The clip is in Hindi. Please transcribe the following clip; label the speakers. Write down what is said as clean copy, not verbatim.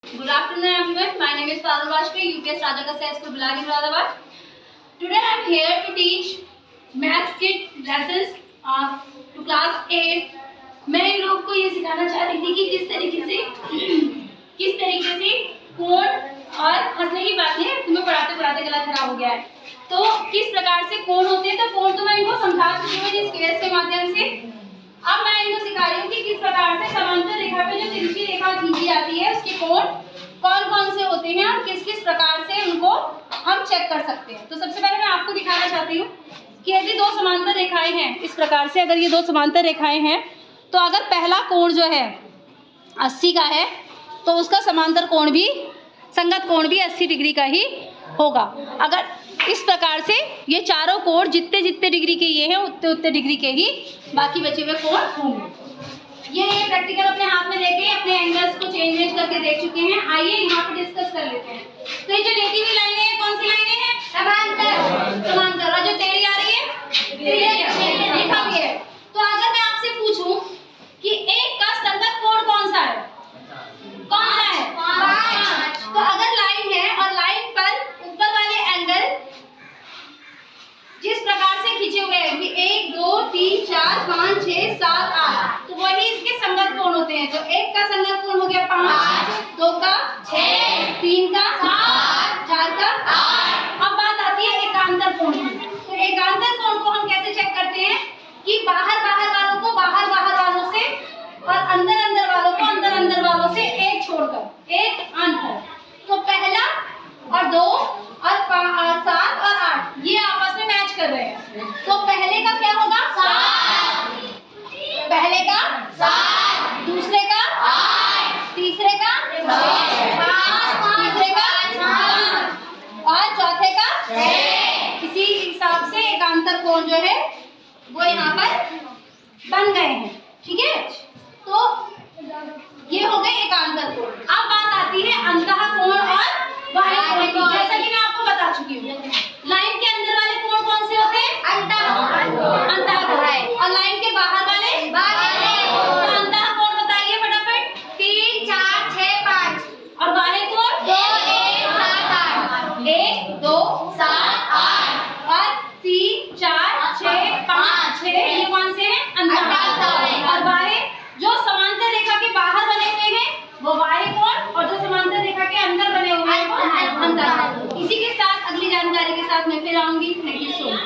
Speaker 1: Good afternoon everyone. My name is Parul Vajpayee, UPS Rajakarsa High School, Bilagi, Muradabad. Today I am here to teach maths kit lessons to class 8. मैं इन लोग को ये सिखाना चाह रही थी कि किस तरीके से कोण और हंसने की बात है, तुम्हें पढ़ाते पढ़ाते गला खराब हो गया है, तो किस प्रकार से कोण होते हैं। तो कोण तो मैं इनको समझा चुकी हूँ जिस केस के माध्यम से। अब मैं इनको सिखा रही हूँ कि किस प्रकार से समांतर रेखा पे जो तिरछी रेखा खींची जाती है उसके कोण कौन कौन से होते हैं और किस किस प्रकार से उनको हम चेक कर सकते हैं। तो सबसे पहले मैं आपको दिखाना चाहती हूँ कि यदि दो समांतर रेखाएं हैं इस प्रकार से, अगर ये दो समांतर रेखाएं हैं तो अगर पहला कोण जो है 80 का है तो उसका समांतर कोण भी, संगत कोण भी 80 डिग्री का ही होगा। अगर इस प्रकार से ये चारों कोण जितने जितने डिग्री के ये हैं उतने उतने डिग्री के ही बाकी बचे हुए कोण होंगे। ये प्रैक्टिकल अपने हाथ में लेके अपने एंगल्स को चेंज करके देख चुके हैं। आइए यहाँ पे डिस्कस कर लेते हैं। तो ये जो लेती हुई लाइनें हैं कौन सी लाइनें हैं? समांतर। और जो टेढ़ी आ रही है रेखा भी है। तो अगर मैं आपसे पूछूं कि एक का संगत कोण कौन सा है? कौन सा है? 5। तो अगर लाइन है और लाइन पर ऊपर वाले एंगल जिस प्रकार से खींचे हुए हैं कि 1 2 3 4 5 6 7 8, तो वही इसके संगत कोण होते हैं। तो एक का संगत कोण हो गया 5, 2 का 6, 3 का 7, 4 का 8। अब बात आती है एकांतर कोण की। तो एकांतर कोण को हम कैसे चेक करते हैं कि बाहर बाहर वालों को बाहर बाहर वालों से और अंदर अंदर वालों को अंदर अंदर वालों से एक छोड़कर एक अंतर। तो पहला और 2 और 7 और 8 ये आपस में मैच कर रहे हैं। तो पहले का क्या होगा? 7। पहले का 7, दूसरे का 8, तीसरे का 5, तीसरे का 5 और चौथे का 6। इसी हिसाब से एकांतर कोण जो है वो यहाँ पर बन गए हैं। ठीक है, तो ये हो गए एकांतर कोण। अब बात आती है अंतः कोण और बाह्य कोण। जैसा कि मैं आपको बता चुकी हूँ, लाइन के अंदर वाले कोण कौन से होते हैं? अंतः कोण। और लाइन के बाहर वाले बाह्य कोण। तो अंतः कोण बताइए फटाफट। 3 4 6 5 और बाह्य कोण 2 1 7 8। 1 2 7 8 और 3 4 6 5 6 ये कौन से हैं? अंतः। और बाह्य जो समांतर रेखा के बाहर बने हुए हैं वो बाह्य कोण और जो समांतर रेखा के अंदर बने हुए हैं वो अंतः। इसी के साथ अगली जानकारी के साथ मैं फिर आऊंगी। Thank you so much.